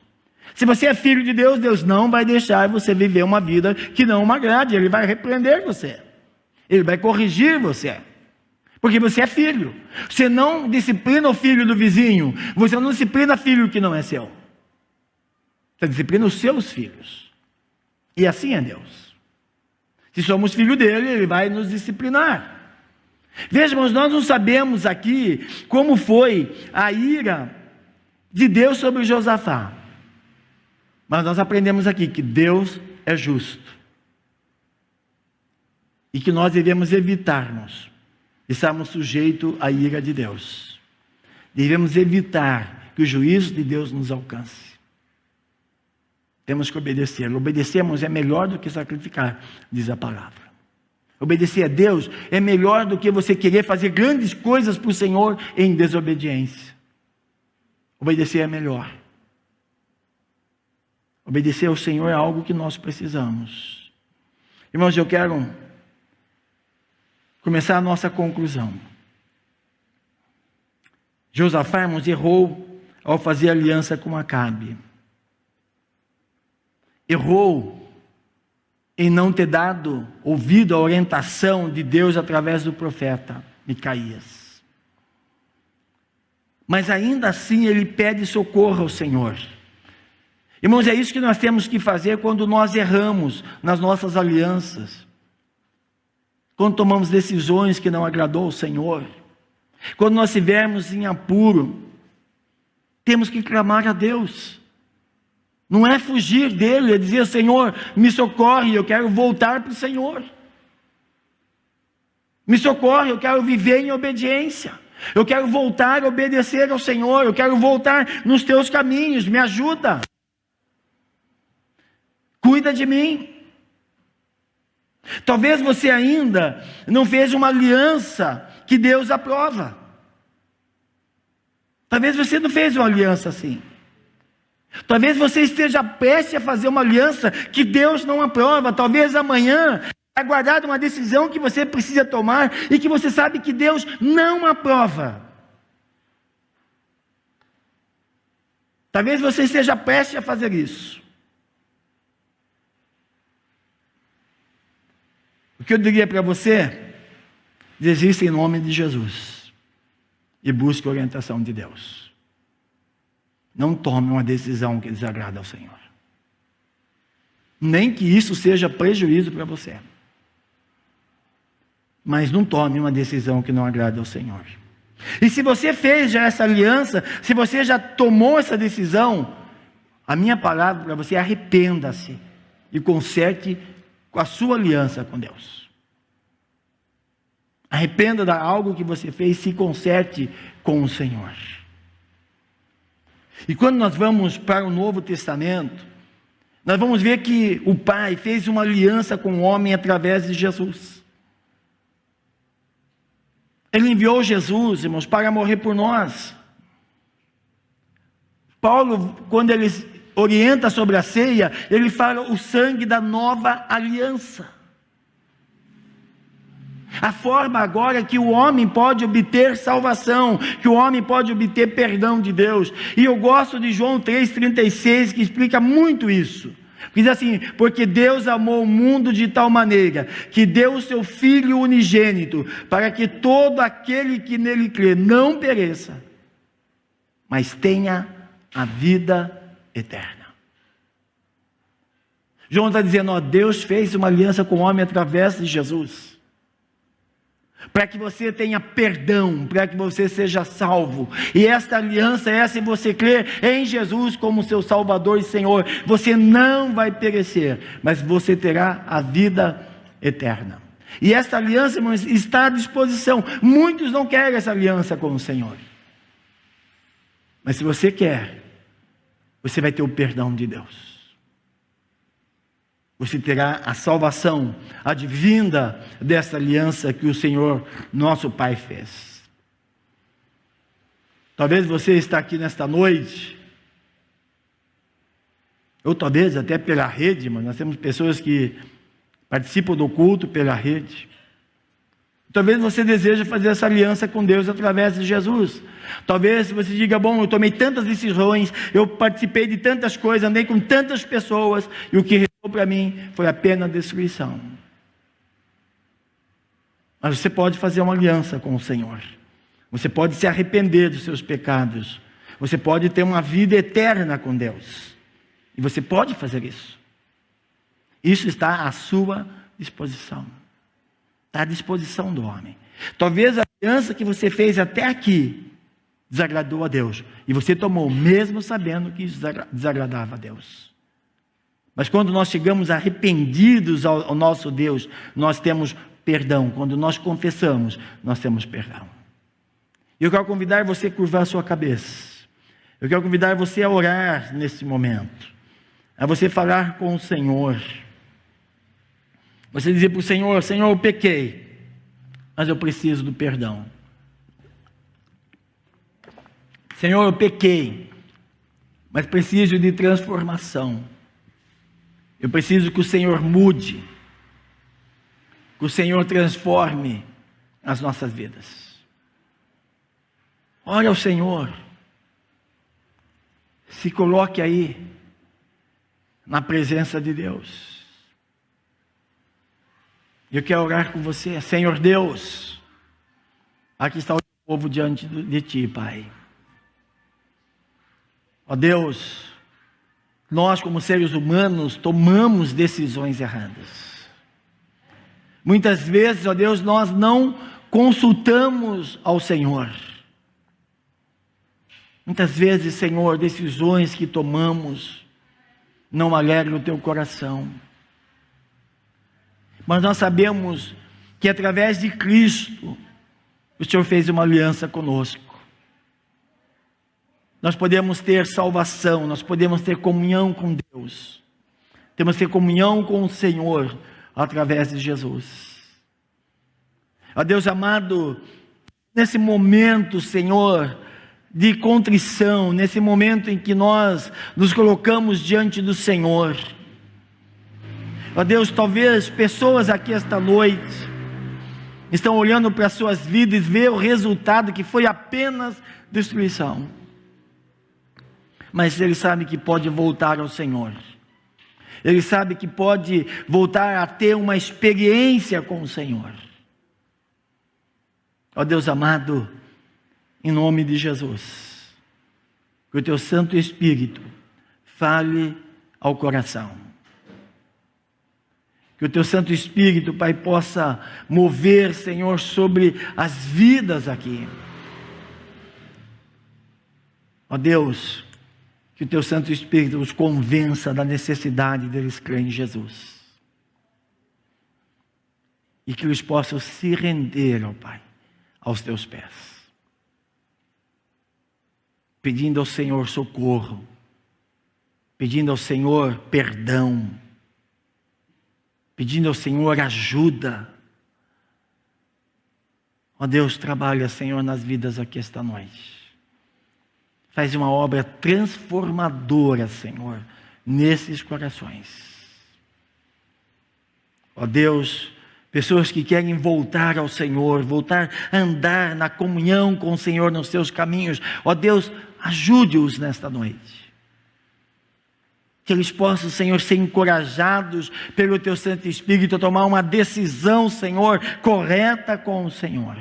A: Se você é filho de Deus, Deus não vai deixar você viver uma vida que não o agrade, Ele vai repreender você, Ele vai corrigir você, porque você é filho. Você não disciplina o filho do vizinho, você não disciplina filho que não é seu. Você disciplina os seus filhos. E assim é Deus. Se somos filho dele, Ele vai nos disciplinar. Vejam, nós não sabemos aqui como foi a ira de Deus sobre Josafá. Mas nós aprendemos aqui que Deus é justo. E que nós devemos evitarmos estarmos sujeitos à ira de Deus. Devemos evitar que o juízo de Deus nos alcance. Temos que obedecer. Obedecermos é melhor do que sacrificar, diz a palavra. Obedecer a Deus é melhor do que você querer fazer grandes coisas para o Senhor em desobediência. Obedecer é melhor. Obedecer ao Senhor é algo que nós precisamos. Irmãos, eu quero começar a nossa conclusão. Josafá, irmãos, errou ao fazer aliança com Acabe. Errou em não ter dado ouvido à orientação de Deus através do profeta Micaías. Mas ainda assim ele pede socorro ao Senhor. Irmãos, é isso que nós temos que fazer quando nós erramos nas nossas alianças, quando tomamos decisões que não agradou ao Senhor, quando nós estivermos em apuro, temos que clamar a Deus. Não é fugir dele, é dizer: Senhor, me socorre, eu quero voltar para o Senhor. Me socorre, eu quero viver em obediência. Eu quero voltar a obedecer ao Senhor, eu quero voltar nos teus caminhos, me ajuda. Cuida de mim. Talvez você ainda não fez uma aliança que Deus aprova. Talvez você não fez uma aliança assim. Talvez você esteja prestes a fazer uma aliança que Deus não aprova. Talvez amanhã é guardada uma decisão que você precisa tomar e que você sabe que Deus não aprova. Talvez você esteja prestes a fazer isso. O que eu diria para você? Desista em nome de Jesus e busque a orientação de Deus. Não tome uma decisão que desagrada ao Senhor. Nem que isso seja prejuízo para você. Mas não tome uma decisão que não agrada ao Senhor. E se você fez já essa aliança, se você já tomou essa decisão, a minha palavra para você é: arrependa-se e conserte com a sua aliança com Deus. Arrependa de algo que você fez, se conserte com o Senhor. E quando nós vamos para o Novo Testamento, nós vamos ver que o Pai fez uma aliança com o homem através de Jesus. Ele enviou Jesus, irmãos, para morrer por nós. Paulo, quando ele orienta sobre a ceia, ele fala o sangue da nova aliança. A forma agora que o homem pode obter salvação, que o homem pode obter perdão de Deus. E eu gosto de João 3,36, que explica muito isso. Diz assim: porque Deus amou o mundo de tal maneira, que deu o seu Filho unigênito, para que todo aquele que nele crê não pereça, mas tenha a vida eterna. João está dizendo: ó, Deus fez uma aliança com o homem através de Jesus, para que você tenha perdão, para que você seja salvo. E esta aliança é: se você crer em Jesus como seu Salvador e Senhor, você não vai perecer, mas você terá a vida eterna. E esta aliança, irmãos, está à disposição. Muitos não querem essa aliança com o Senhor, mas se você quer, você vai ter o perdão de Deus. Você terá a salvação advinda dessa aliança que o Senhor, nosso Pai, fez. Talvez você está aqui nesta noite, ou talvez até pela rede, mas nós temos pessoas que participam do culto pela rede. Talvez você deseje fazer essa aliança com Deus através de Jesus. Talvez você diga: bom, eu tomei tantas decisões, eu participei de tantas coisas, andei com tantas pessoas, e o que restou para mim foi apenas destruição. Mas você pode fazer uma aliança com o Senhor. Você pode se arrepender dos seus pecados. Você pode ter uma vida eterna com Deus. E você pode fazer isso. Isso está à sua disposição. Está à disposição do homem. Talvez a aliança que você fez até aqui desagradou a Deus, e você tomou mesmo sabendo que isso desagradava a Deus. Mas quando nós chegamos arrependidos ao nosso Deus, nós temos perdão. Quando nós confessamos, nós temos perdão. E eu quero convidar você a curvar a sua cabeça. Eu quero convidar você a orar nesse momento, a você falar com o Senhor. Você dizer para o Senhor: Senhor, eu pequei, mas eu preciso do perdão. Senhor, eu pequei, mas preciso de transformação. Eu preciso que o Senhor mude, que o Senhor transforme as nossas vidas. Ore ao Senhor, se coloque aí na presença de Deus. Eu quero orar com você. Senhor Deus, aqui está o povo diante de Ti, Pai. Ó Deus, nós como seres humanos tomamos decisões erradas. Muitas vezes, ó Deus, nós não consultamos ao Senhor. Muitas vezes, Senhor, decisões que tomamos não alegram o Teu coração. Mas nós sabemos que através de Cristo, o Senhor fez uma aliança conosco. Nós podemos ter salvação, nós podemos ter comunhão com Deus. Temos que ter comunhão com o Senhor através de Jesus. Ó Deus amado, nesse momento, Senhor, de contrição, nesse momento em que nós nos colocamos diante do Senhor, ó Deus, talvez pessoas aqui esta noite estão olhando para as suas vidas e vê o resultado que foi apenas destruição. Mas ele sabe que pode voltar ao Senhor. Ele sabe que pode voltar a ter uma experiência com o Senhor. Ó Deus amado, em nome de Jesus, que o Teu Santo Espírito fale ao coração. Que o Teu Santo Espírito, Pai, possa mover, Senhor, sobre as vidas aqui. Ó Deus, que o Teu Santo Espírito os convença da necessidade deles crerem em Jesus. E que eles possam se render, ó Pai, aos Teus pés. Pedindo ao Senhor socorro. Pedindo ao Senhor perdão. Pedindo ao Senhor ajuda. Ó Deus, trabalha, Senhor, nas vidas aqui esta noite. Faz uma obra transformadora, Senhor, nesses corações. Ó Deus, pessoas que querem voltar ao Senhor, voltar a andar na comunhão com o Senhor nos seus caminhos. Ó Deus, ajude-os nesta noite. Que eles possam, Senhor, ser encorajados pelo Teu Santo Espírito a tomar uma decisão, Senhor, correta com o Senhor.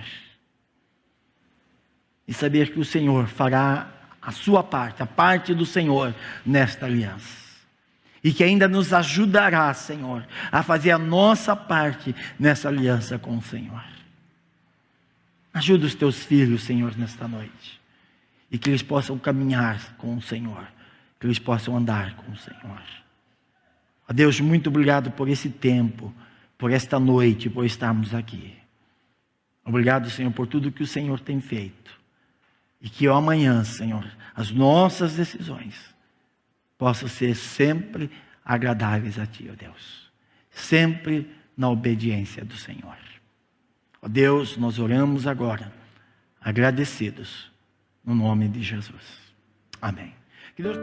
A: E saber que o Senhor fará a sua parte, a parte do Senhor nesta aliança. E que ainda nos ajudará, Senhor, a fazer a nossa parte nessa aliança com o Senhor. Ajuda os Teus filhos, Senhor, nesta noite. E que eles possam caminhar com o Senhor. Que eles possam andar com o Senhor. Ó Deus, muito obrigado por esse tempo, por esta noite, por estarmos aqui. Obrigado, Senhor, por tudo que o Senhor tem feito. E que amanhã, Senhor, as nossas decisões possam ser sempre agradáveis a Ti, ó Deus. Sempre na obediência do Senhor. Ó Deus, nós oramos agora, agradecidos, no nome de Jesus. Amém. Que Deus...